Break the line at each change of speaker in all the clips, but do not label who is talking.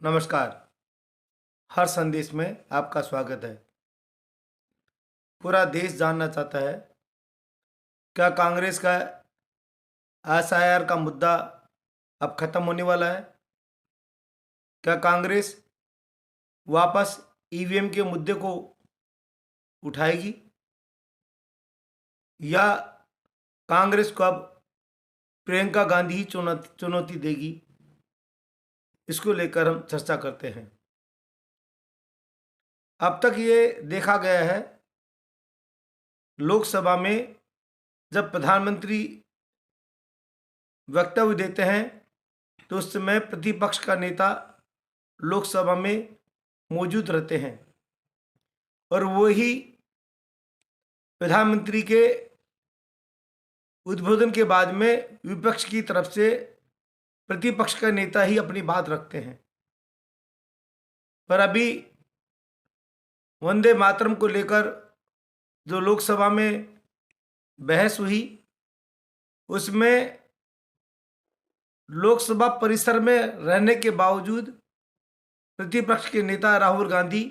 नमस्कार। हर संदेश में आपका स्वागत है। पूरा देश जानना चाहता है, क्या कांग्रेस का एसआईआर का मुद्दा अब खत्म होने वाला है? क्या कांग्रेस वापस ईवीएम के मुद्दे को उठाएगी या कांग्रेस को अब प्रियंका गांधी ही चुनौती देगी? इसको लेकर हम चर्चा करते हैं। अब तक ये देखा गया है, लोकसभा में जब प्रधानमंत्री वक्तव्य देते हैं तो उस समय प्रतिपक्ष का नेता लोकसभा में मौजूद रहते हैं और वही प्रधानमंत्री के उद्बोधन के बाद में विपक्ष की तरफ से प्रतिपक्ष का नेता ही अपनी बात रखते हैं। पर अभी वंदे मातरम को लेकर जो लोकसभा में बहस हुई, उसमें लोकसभा परिसर में रहने के बावजूद प्रतिपक्ष के नेता राहुल गांधी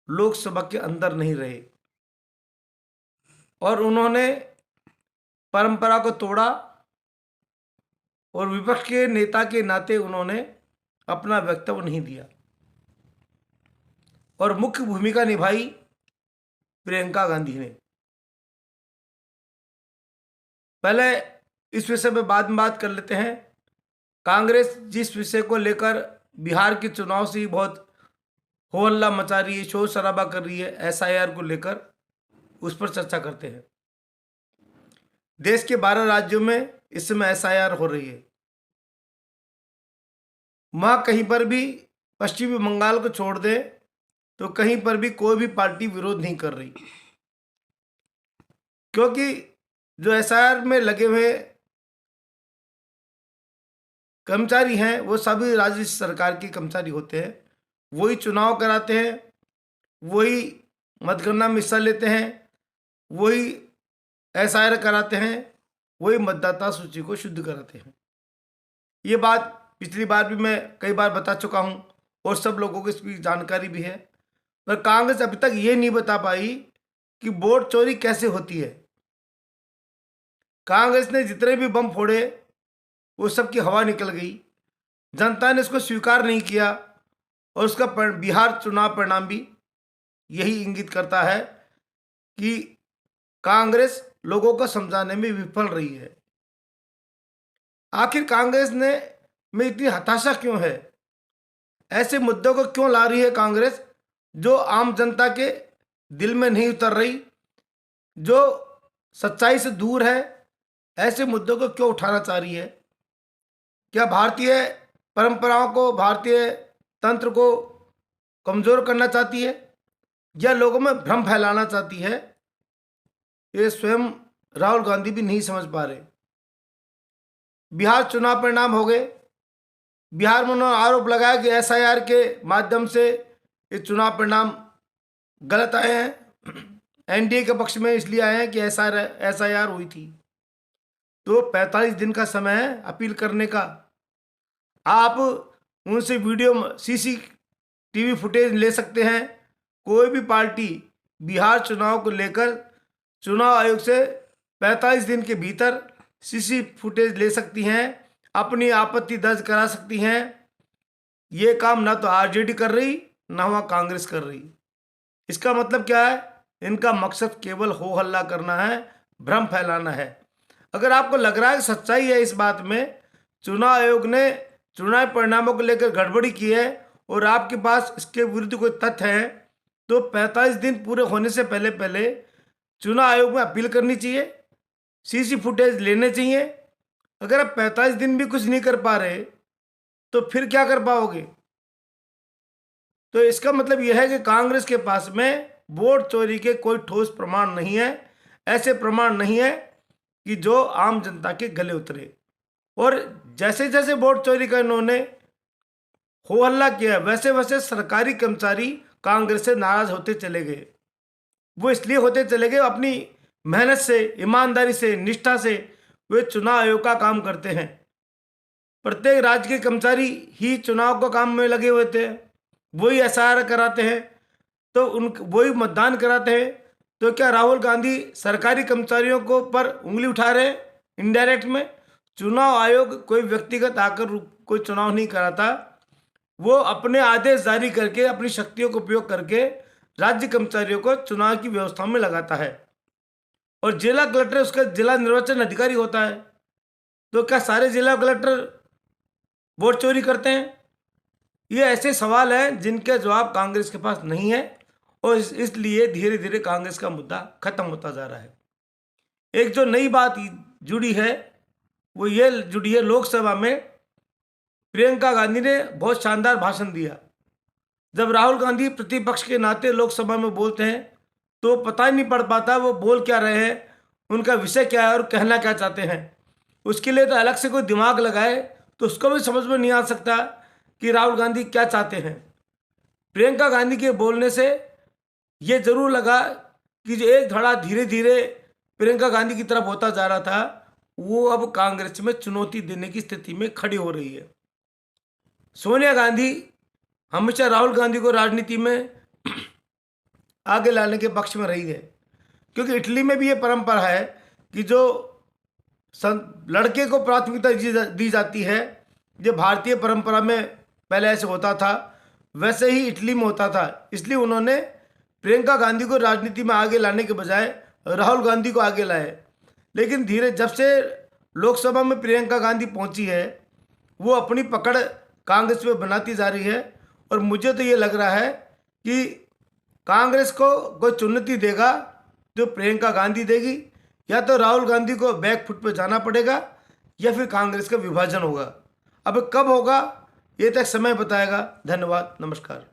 लोकसभा के अंदर नहीं रहे और उन्होंने परंपरा को तोड़ा और विपक्ष के नेता के नाते उन्होंने अपना वक्तव्य नहीं दिया और मुख्य भूमिका निभाई प्रियंका गांधी ने। पहले इस विषय में बाद में बात कर लेते हैं। कांग्रेस जिस विषय को लेकर बिहार के चुनाव से ही बहुत हो हल्ला मचा रही है, शोर शराबा कर रही है एसआईआर को लेकर, उस पर चर्चा करते हैं। देश के 12 राज्यों में इस समय एसआईआर हो रही है। वहां कहीं पर भी पश्चिमी बंगाल को छोड़ दे तो कहीं पर भी कोई भी पार्टी विरोध नहीं कर रही, क्योंकि जो एसआईआर में लगे हुए कर्मचारी हैं वो सभी राज्य सरकार के कर्मचारी होते हैं। वही चुनाव कराते हैं, वही मतगणना में हिस्सा लेते हैं, वही एसआईआर कराते हैं, वही मतदाता सूची को शुद्ध कराते हैं। ये बात पिछली बार भी मैं कई बार बता चुका हूं और सब लोगों को इसकी जानकारी भी है, पर कांग्रेस अभी तक ये नहीं बता पाई कि वोट चोरी कैसे होती है। कांग्रेस ने जितने भी बम फोड़े वो सब की हवा निकल गई, जनता ने इसको स्वीकार नहीं किया और उसका बिहार चुनाव परिणाम भी यही इंगित करता है कि कांग्रेस लोगों को समझाने में विफल रही है। आखिर कांग्रेस ने में इतनी हताशा क्यों है? ऐसे मुद्दों को क्यों ला रही है कांग्रेस जो आम जनता के दिल में नहीं उतर रही, जो सच्चाई से दूर है? ऐसे मुद्दों को क्यों उठाना चाह रही है? क्या भारतीय परंपराओं को, भारतीय तंत्र को कमजोर करना चाहती है या लोगों में भ्रम फैलाना चाहती है? ये स्वयं राहुल गांधी भी नहीं समझ पा रहे। बिहार चुनाव परिणाम हो गए। बिहार में उन्होंने आरोप लगाया कि एसआईआर के माध्यम से ये चुनाव परिणाम गलत आए हैं, एनडीए के पक्ष में इसलिए आए हैं कि एसआईआर हुई थी। तो 45 दिन का समय है अपील करने का। आप उनसे वीडियो सीसीटीवी फुटेज ले सकते हैं। कोई भी पार्टी बिहार चुनाव को लेकर चुनाव आयोग से 45 दिन के भीतर सीसी फुटेज ले सकती हैं, अपनी आपत्ति दर्ज करा सकती हैं। ये काम ना तो आरजेडी कर रही, ना वहाँ कांग्रेस कर रही। इसका मतलब क्या है? इनका मकसद केवल हो हल्ला करना है, भ्रम फैलाना है। अगर आपको लग रहा है कि सच्चाई है इस बात में, चुनाव आयोग ने चुनाव परिणामों को लेकर गड़बड़ी की है और आपके पास इसके विरुद्ध कोई तथ्य है, तो 45 दिन पूरे होने से पहले पहले चुनाव आयोग में अपील करनी चाहिए, सीसी फुटेज लेने चाहिए। अगर आप 45 दिन भी कुछ नहीं कर पा रहे तो फिर क्या कर पाओगे? तो इसका मतलब यह है कि कांग्रेस के पास में वोट चोरी के कोई ठोस प्रमाण नहीं है। ऐसे प्रमाण नहीं है कि जो आम जनता के गले उतरे। और जैसे जैसे वोट चोरी का इन्होंने हो हल्ला किया, वैसे वैसे सरकारी कर्मचारी कांग्रेस से नाराज होते चले गए। वो इसलिए होते चले गए, अपनी मेहनत से, ईमानदारी से, निष्ठा से वे चुनाव आयोग का काम करते हैं। प्रत्येक राज्य के कर्मचारी ही चुनाव का काम में लगे हुए थे, वही एसआईआर कराते हैं, तो वही मतदान कराते हैं। तो क्या राहुल गांधी सरकारी कर्मचारियों को पर उंगली उठा रहे हैं? इनडायरेक्ट में चुनाव आयोग कोई व्यक्तिगत आकर कोई चुनाव नहीं कराता, वो अपने आदेश जारी करके अपनी शक्तियों का उपयोग करके राज्य कर्मचारियों को चुनाव की व्यवस्था में लगाता है। और जिला कलेक्टर उसका जिला निर्वाचन अधिकारी होता है। तो क्या सारे जिला कलेक्टर वोट चोरी करते हैं? ये ऐसे सवाल हैं जिनके जवाब कांग्रेस के पास नहीं है, और इसलिए धीरे धीरे कांग्रेस का मुद्दा खत्म होता जा रहा है। एक जो नई बात जुड़ी है वो ये जुड़ी है, लोकसभा में प्रियंका गांधी ने बहुत शानदार भाषण दिया। जब राहुल गांधी प्रतिपक्ष के नाते लोकसभा में बोलते हैं तो पता ही नहीं पड़ पाता वो बोल क्या रहे हैं, उनका विषय क्या है और कहना क्या चाहते हैं। उसके लिए तो अलग से कोई दिमाग लगाए तो उसको भी समझ में नहीं आ सकता कि राहुल गांधी क्या चाहते हैं। प्रियंका गांधी के बोलने से ये जरूर लगा कि जो एक धड़ा धीरे धीरे प्रियंका गांधी की तरफ होता जा रहा था, वो अब कांग्रेस में चुनौती देने की स्थिति में खड़ी हो रही है। सोनिया गांधी हमेशा राहुल गांधी को राजनीति में आगे लाने के पक्ष में रही है, क्योंकि इटली में भी ये परंपरा है कि जो लड़के को प्राथमिकता दी जाती है, जो भारतीय परंपरा में पहले ऐसे होता था वैसे ही इटली में होता था। इसलिए उन्होंने प्रियंका गांधी को राजनीति में आगे लाने के बजाय राहुल गांधी को आगे लाए। लेकिन धीरे जब से लोकसभा में प्रियंका गांधी पहुंची है, वो अपनी पकड़ कांग्रेस में बनाती जा रही है। और मुझे तो ये लग रहा है कि कांग्रेस को कोई चुनौती देगा जो प्रियंका गांधी देगी, या तो राहुल गांधी को बैक फुट पे जाना पड़ेगा या फिर कांग्रेस का विभाजन होगा। अब कब होगा ये तक समय बताएगा। धन्यवाद, नमस्कार।